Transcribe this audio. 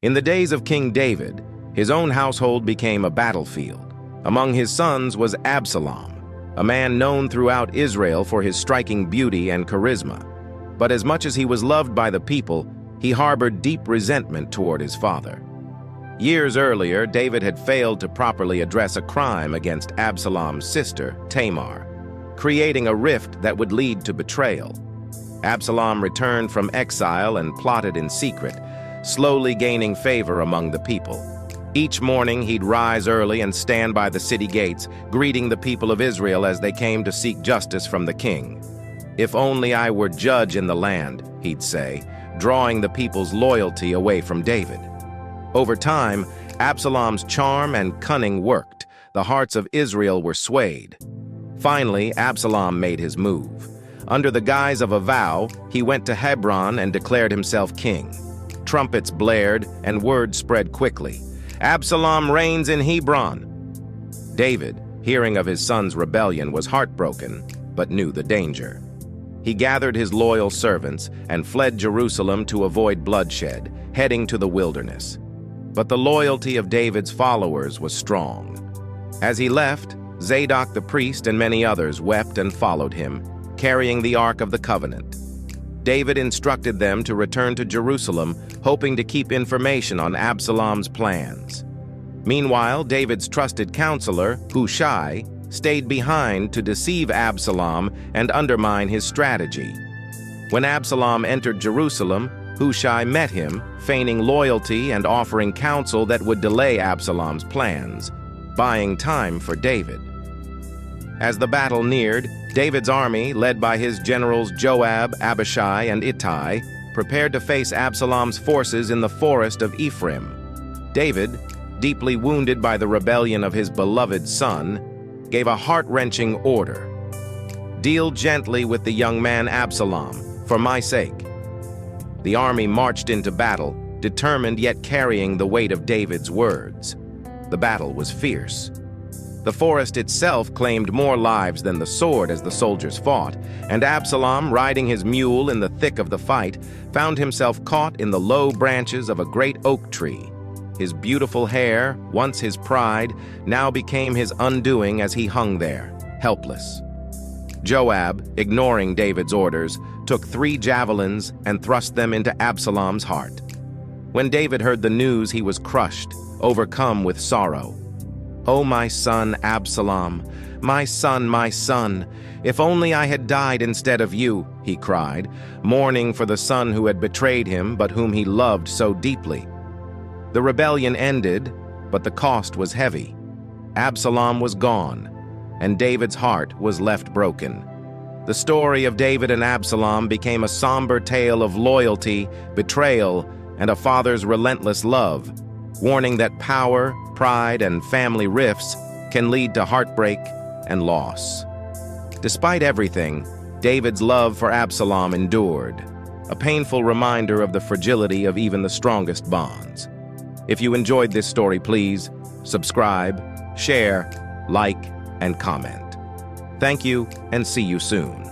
In the days of King David, his own household became a battlefield. Among his sons was Absalom, a man known throughout Israel for his striking beauty and charisma. But as much as he was loved by the people, he harbored deep resentment toward his father. Years earlier, David had failed to properly address a crime against Absalom's sister, Tamar, creating a rift that would lead to betrayal. Absalom returned from exile and plotted in secret, slowly gaining favor among the people. Each morning he'd rise early and stand by the city gates, greeting the people of Israel as they came to seek justice from the king. "If only I were judge in the land," he'd say, drawing the people's loyalty away from David. Over time, Absalom's charm and cunning worked. The hearts of Israel were swayed. Finally, Absalom made his move. Under the guise of a vow, he went to Hebron and declared himself king. Trumpets blared, and word spread quickly. "Absalom reigns in Hebron." David, hearing of his son's rebellion, was heartbroken, but knew the danger. He gathered his loyal servants and fled Jerusalem to avoid bloodshed, heading to the wilderness. But the loyalty of David's followers was strong. As he left, Zadok the priest and many others wept and followed him, carrying the Ark of the Covenant. David instructed them to return to Jerusalem, hoping to keep information on Absalom's plans. Meanwhile, David's trusted counselor, Hushai, stayed behind to deceive Absalom and undermine his strategy. When Absalom entered Jerusalem, Hushai met him, feigning loyalty and offering counsel that would delay Absalom's plans, buying time for David. As the battle neared, David's army, led by his generals Joab, Abishai, and Ittai, prepared to face Absalom's forces in the forest of Ephraim. David, deeply wounded by the rebellion of his beloved son, gave a heart-wrenching order. "Deal gently with the young man Absalom, for my sake." The army marched into battle, determined yet carrying the weight of David's words. The battle was fierce. The forest itself claimed more lives than the sword as the soldiers fought, and Absalom, riding his mule in the thick of the fight, found himself caught in the low branches of a great oak tree. His beautiful hair, once his pride, now became his undoing as he hung there, helpless. Joab, ignoring David's orders, took 3 javelins and thrust them into Absalom's heart. When David heard the news, he was crushed, overcome with sorrow. "Oh, my son Absalom, my son, if only I had died instead of you," he cried, mourning for the son who had betrayed him but whom he loved so deeply. The rebellion ended, but the cost was heavy. Absalom was gone, and David's heart was left broken. The story of David and Absalom became a somber tale of loyalty, betrayal, and a father's relentless love, warning that power, pride, and family rifts can lead to heartbreak and loss. Despite everything, David's love for Absalom endured, a painful reminder of the fragility of even the strongest bonds. If you enjoyed this story, please subscribe, share, like, and comment. Thank you, and see you soon.